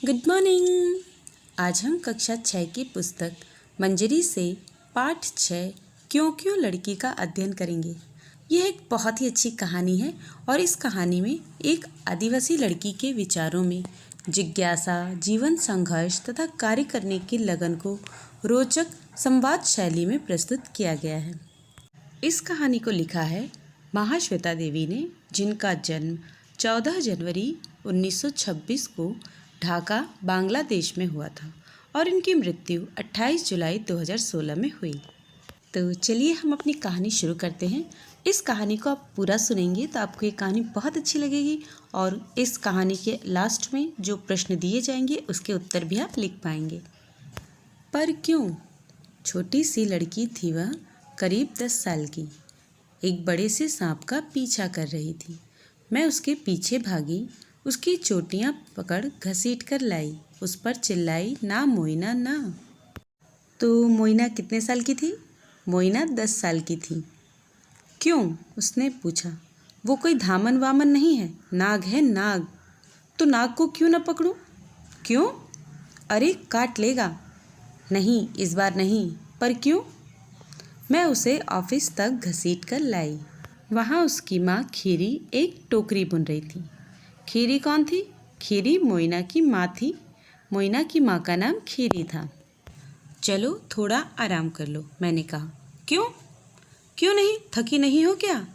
Good morning. आज हम कक्षा 6 की पुस्तक मंजरी से पाठ 6 क्यों क्यों लड़की का अध्ययन करेंगे। यह एक बहुत ही अच्छी कहानी है और इस कहानी में एक आदिवासी लड़की के विचारों में जिज्ञासा, जीवन संघर्ष तथा कार्य करने की लगन को रोचक संवाद शैली में प्रस्तुत किया गया है। इस कहानी को लिखा है महाश्वेता देवी ने, जिनका जन्म 14 जनवरी 1926 को ढाका, बांग्लादेश में हुआ था और इनकी मृत्यु 28 जुलाई 2016 में हुई। तो चलिए हम अपनी कहानी शुरू करते हैं। इस कहानी को आप पूरा सुनेंगे तो आपको ये कहानी बहुत अच्छी लगेगी और इस कहानी के लास्ट में जो प्रश्न दिए जाएंगे उसके उत्तर भी आप लिख पाएंगे। पर क्यों? छोटी सी लड़की थी वह, करीब 10 साल की। एक बड़े से सांप का पीछा कर रही थी। मैं उसके पीछे भागी, उसकी चोटियाँ पकड़ घसीट कर लाई, उस पर चिल्लाई, ना मोइना ना। तो मोइना कितने साल की थी? मोइना 10 साल की थी। क्यों? उसने पूछा। वो कोई धामन वामन नहीं है, नाग है नाग। तो नाग को क्यों न पकड़ूं? क्यों? अरे काट लेगा। नहीं, इस बार नहीं। पर क्यों? मैं उसे ऑफिस तक घसीट कर लाई। वहाँ उसकी माँ खीरी एक टोकरी बुन रही थी। खीरी कौन थी? खीरी मोइना की माँ थी। मोइना की माँ का नाम खीरी था। चलो थोड़ा आराम कर लो, मैंने कहा। क्यों? क्यों नहीं? थकी नहीं हो क्या?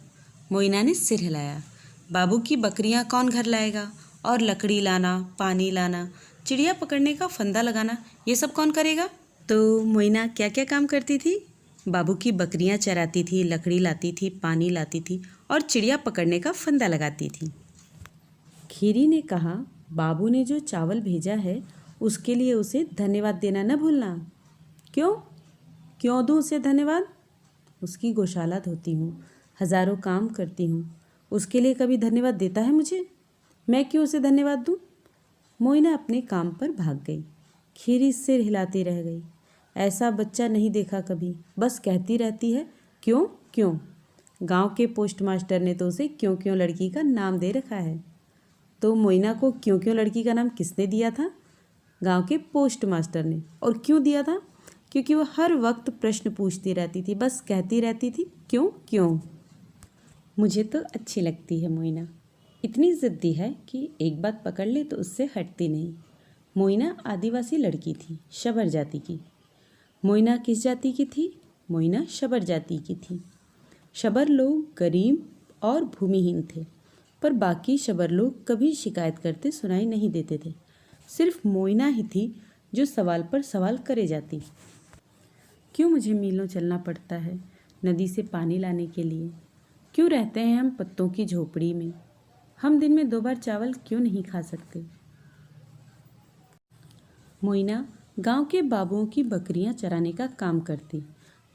मोइना ने सिर हिलाया। बाबू की बकरियां कौन घर लाएगा? और लकड़ी लाना, पानी लाना, चिड़िया पकड़ने का फंदा लगाना, ये सब कौन करेगा? तो मोइना क्या क्या काम करती थी? बाबू की बकरियां चराती थी, लकड़ी लाती थी, पानी लाती थी और चिड़िया पकड़ने का फंदा लगाती थी। खीरी ने कहा, बाबू ने जो चावल भेजा है उसके लिए उसे धन्यवाद देना न भूलना। क्यों? क्यों दूँ उसे धन्यवाद? उसकी गौशाला धोती हूँ, हजारों काम करती हूँ, उसके लिए कभी धन्यवाद देता है मुझे? मैं क्यों उसे धन्यवाद दूँ? मोइना अपने काम पर भाग गई। खीरी सिर हिलाती रह गई। ऐसा बच्चा नहीं देखा कभी, बस कहती रहती है क्यों क्यों। गांव के पोस्ट मास्टर ने तो उसे क्यों क्यों लड़की का नाम दे रखा है। तो मोइना को क्यों क्यों लड़की का नाम किसने दिया था? गांव के पोस्ट मास्टर ने। और क्यों दिया था? क्योंकि वह हर वक्त प्रश्न पूछती रहती थी, बस कहती रहती थी क्यों क्यों। मुझे तो अच्छी लगती है मोइना, इतनी ज़िद्दी है कि एक बात पकड़ ले तो उससे हटती नहीं। मोइना आदिवासी लड़की थी, शबर जाति की। मोइना किस जाति की थी? मोइना शबर जाति की थी। शबर लोग गरीब और भूमिहीन थे, पर बाकी शबर लोग कभी शिकायत करते सुनाई नहीं देते थे। सिर्फ मोइना ही थी जो सवाल पर सवाल करे जाती। क्यों मुझे मीलों चलना पड़ता है नदी से पानी लाने के लिए? क्यों रहते हैं हम पत्तों की झोपड़ी में? हम दिन में 2 बार चावल क्यों नहीं खा सकते? मोइना गांव के बाबुओं की बकरियां चराने का काम करती,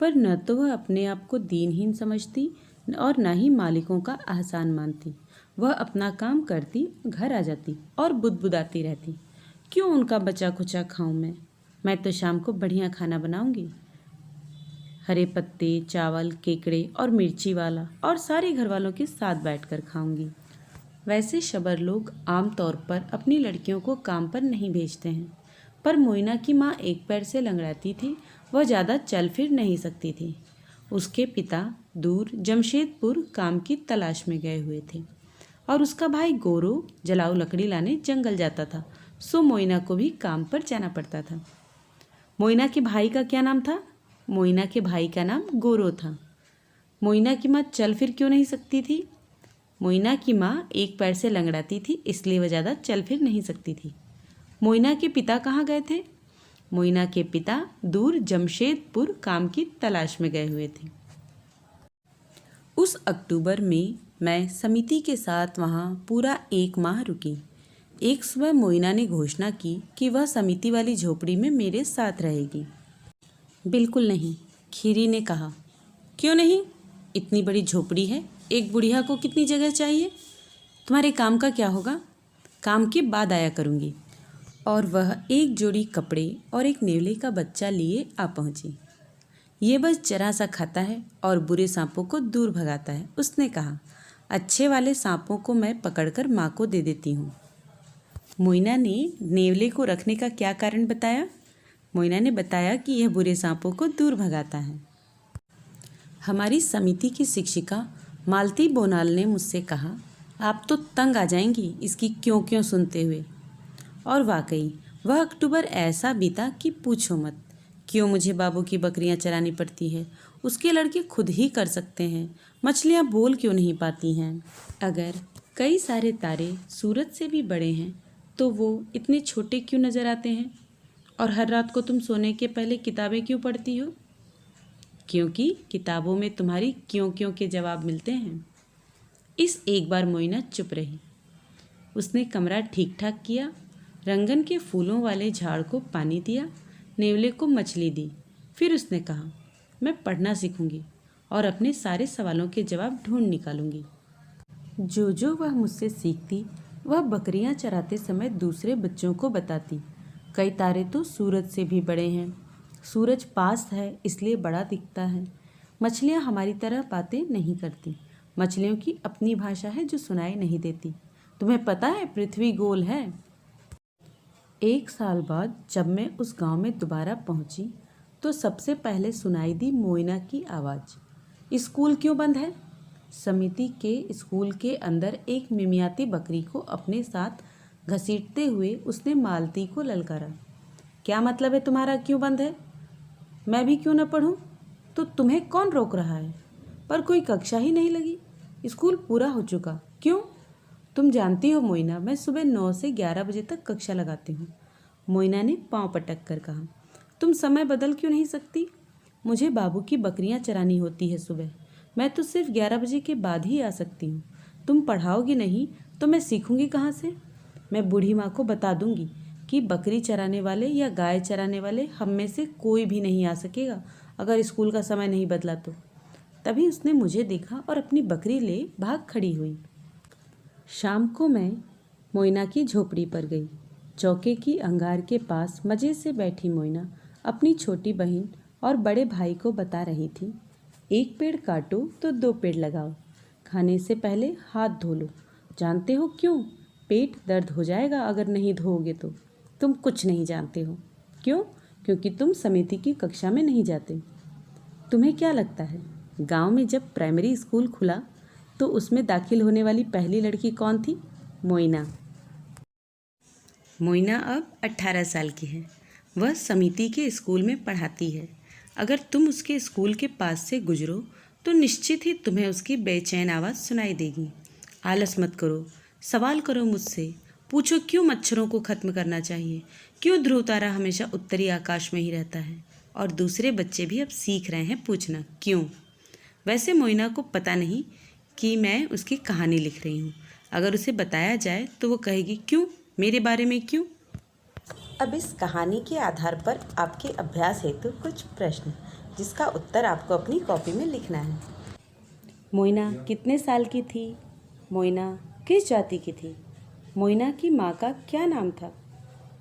पर न तो वह अपने आप को दीनहीन समझती और न ही मालिकों का एहसान मानती। वह अपना काम करती, घर आ जाती और बुदबुदाती रहती। क्यों उनका बचा खुचा खाऊं मैं तो शाम को बढ़िया खाना बनाऊंगी। हरे पत्ते, चावल, केकड़े और मिर्ची वाला, और सारे घर वालों के साथ बैठकर खाऊंगी। वैसे शबर लोग आम तौर पर अपनी लड़कियों को काम पर नहीं भेजते हैं, पर मोइना की माँ एक पैर से लंगड़ाती थी, वह ज़्यादा चल फिर नहीं सकती थी। उसके पिता दूर जमशेदपुर काम की तलाश में गए हुए थे और उसका भाई गोरो जलाऊ लकड़ी लाने जंगल जाता था, सो मोइना को भी काम पर जाना पड़ता था। मोइना के भाई का क्या नाम था? मोइना के भाई का नाम गोरो था। मोइना की माँ चल फिर क्यों नहीं सकती थी? मोइना की माँ एक पैर से लंगड़ाती थी, इसलिए वह ज़्यादा चल फिर नहीं सकती थी। मोइना के पिता कहाँ गए थे? मोइना के पिता दूर जमशेदपुर काम की तलाश में गए हुए थे। उस अक्टूबर में मैं समिति के साथ वहाँ पूरा 1 माह रुकी। एक सुबह मोइना ने घोषणा की कि वह समिति वाली झोपड़ी में मेरे साथ रहेगी। बिल्कुल नहीं, खीरी ने कहा। क्यों नहीं? इतनी बड़ी झोपड़ी है, एक बुढ़िया को कितनी जगह चाहिए? तुम्हारे काम का क्या होगा? काम के बाद आया करूँगी। और वह एक जोड़ी कपड़े और एक नेवले का बच्चा लिए आ पहुँची। ये बस जरा सा खाता है और बुरे सांपों को दूर भगाता है, उसने कहा। अच्छे वाले सांपों को मैं पकड़कर माँ को दे देती हूँ। मोइना ने नेवले को रखने का क्या कारण बताया? मोइना ने बताया कि यह बुरे सांपों को दूर भगाता है। हमारी समिति की शिक्षिका मालती बोनाल ने मुझसे कहा, आप तो तंग आ जाएंगी इसकी क्यों क्यों सुनते हुए। और वाकई वह अक्टूबर ऐसा बीता कि पूछो मत। क्यों मुझे बाबू की बकरियां चरानी पड़ती है? उसके लड़के खुद ही कर सकते हैं। मछलियां बोल क्यों नहीं पाती हैं? अगर कई सारे तारे सूरज से भी बड़े हैं तो वो इतने छोटे क्यों नज़र आते हैं? और हर रात को तुम सोने के पहले किताबें क्यों पढ़ती हो? क्योंकि किताबों में तुम्हारी क्यों क्यों के जवाब मिलते हैं। इस एक बार मोइना चुप रही। उसने कमरा ठीक ठाक किया, रंगन के फूलों वाले झाड़ को पानी दिया, नेवले को मछली दी। फिर उसने कहा, मैं पढ़ना सीखूंगी और अपने सारे सवालों के जवाब ढूंढ निकालूंगी। जो वह मुझसे सीखती वह बकरियां चराते समय दूसरे बच्चों को बताती। कई तारे तो सूरज से भी बड़े हैं। सूरज पास है इसलिए बड़ा दिखता है। मछलियां हमारी तरह बातें नहीं करती। मछलियों की अपनी भाषा है जो सुनाई नहीं देती। तुम्हें पता है पृथ्वी गोल है। 1 साल बाद जब मैं उस गांव में दोबारा पहुंची तो सबसे पहले सुनाई दी मोइना की आवाज़। स्कूल क्यों बंद है? समिति के स्कूल के अंदर एक मिमियाती बकरी को अपने साथ घसीटते हुए उसने मालती को ललकारा। क्या मतलब है तुम्हारा, क्यों बंद है? मैं भी क्यों न पढ़ूं? तो तुम्हें कौन रोक रहा है? पर कोई कक्षा ही नहीं लगी। स्कूल पूरा हो चुका। क्यों? तुम जानती हो मोइना, मैं सुबह 9 से 11 बजे तक कक्षा लगाती हूँ। मोइना ने पाँव पटक कर कहा। तुम समय बदल क्यों नहीं सकती? मुझे बाबू की बकरियां चरानी होती है सुबह। मैं तो सिर्फ 11 बजे के बाद ही आ सकती हूँ। तुम पढ़ाओगी नहीं तो मैं सीखूंगी कहाँ से? मैं बूढ़ी माँ को बता दूंगी कि बकरी चराने वाले या गाय चराने वाले हम में से कोई भी नहीं आ सकेगा अगर स्कूल का समय नहीं बदला तो। तभी उसने मुझे देखा और अपनी बकरी ले भाग खड़ी हुई। शाम को मैं मोइना की झोपड़ी पर गई। चौके की अंगार के पास मज़े से बैठी मोइना अपनी छोटी बहन और बड़े भाई को बता रही थी, 1 पेड़ काटो तो 2 पेड़ लगाओ। खाने से पहले हाथ धो लो। जानते हो क्यों? पेट दर्द हो जाएगा अगर नहीं धोओगे तो। तुम कुछ नहीं जानते हो। क्यों? क्योंकि तुम समिति की कक्षा में नहीं जाते। तुम्हें क्या लगता है, गांव में जब प्राइमरी स्कूल खुला तो उसमें दाखिल होने वाली पहली लड़की कौन थी? मोइना। मोइना अब 18 साल की है। वह समिति के स्कूल में पढ़ाती है। अगर तुम उसके स्कूल के पास से गुजरो तो निश्चित ही तुम्हें उसकी बेचैन आवाज़ सुनाई देगी। आलस मत करो, सवाल करो मुझसे। पूछो क्यों मच्छरों को ख़त्म करना चाहिए, क्यों ध्रुव तारा हमेशा उत्तरी आकाश में ही रहता है। और दूसरे बच्चे भी अब सीख रहे हैं पूछना क्यों। वैसे मोइना को पता नहीं कि मैं उसकी कहानी लिख रही हूँ। अगर उसे बताया जाए तो वो कहेगी क्यों, मेरे बारे में क्यों। अब इस कहानी के आधार पर आपके अभ्यास हेतु कुछ प्रश्न जिसका उत्तर आपको अपनी कॉपी में लिखना है। मोइना कितने साल की थी? मोइना किस जाति की थी? मोइना की माँ का क्या नाम था?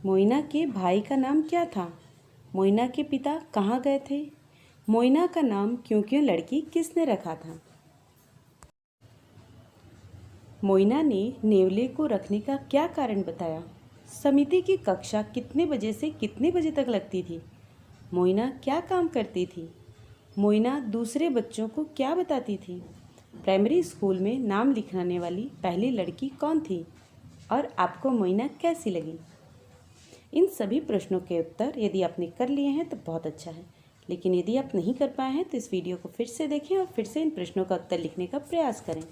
मोइना के भाई का नाम क्या था? मोइना के पिता कहाँ गए थे? मोइना का नाम क्यों क्यों लड़की किसने रखा था? मोइना ने नेवले को रखने का क्या कारण बताया? समिति की कक्षा कितने बजे से कितने बजे तक लगती थी? मोइना क्या काम करती थी? मोइना दूसरे बच्चों को क्या बताती थी? प्राइमरी स्कूल में नाम लिखाने वाली पहली लड़की कौन थी? और आपको मोइना कैसी लगी? इन सभी प्रश्नों के उत्तर यदि आपने कर लिए हैं तो बहुत अच्छा है, लेकिन यदि आप नहीं कर पाए हैं तो इस वीडियो को फिर से देखें और फिर से इन प्रश्नों का उत्तर लिखने का प्रयास करें।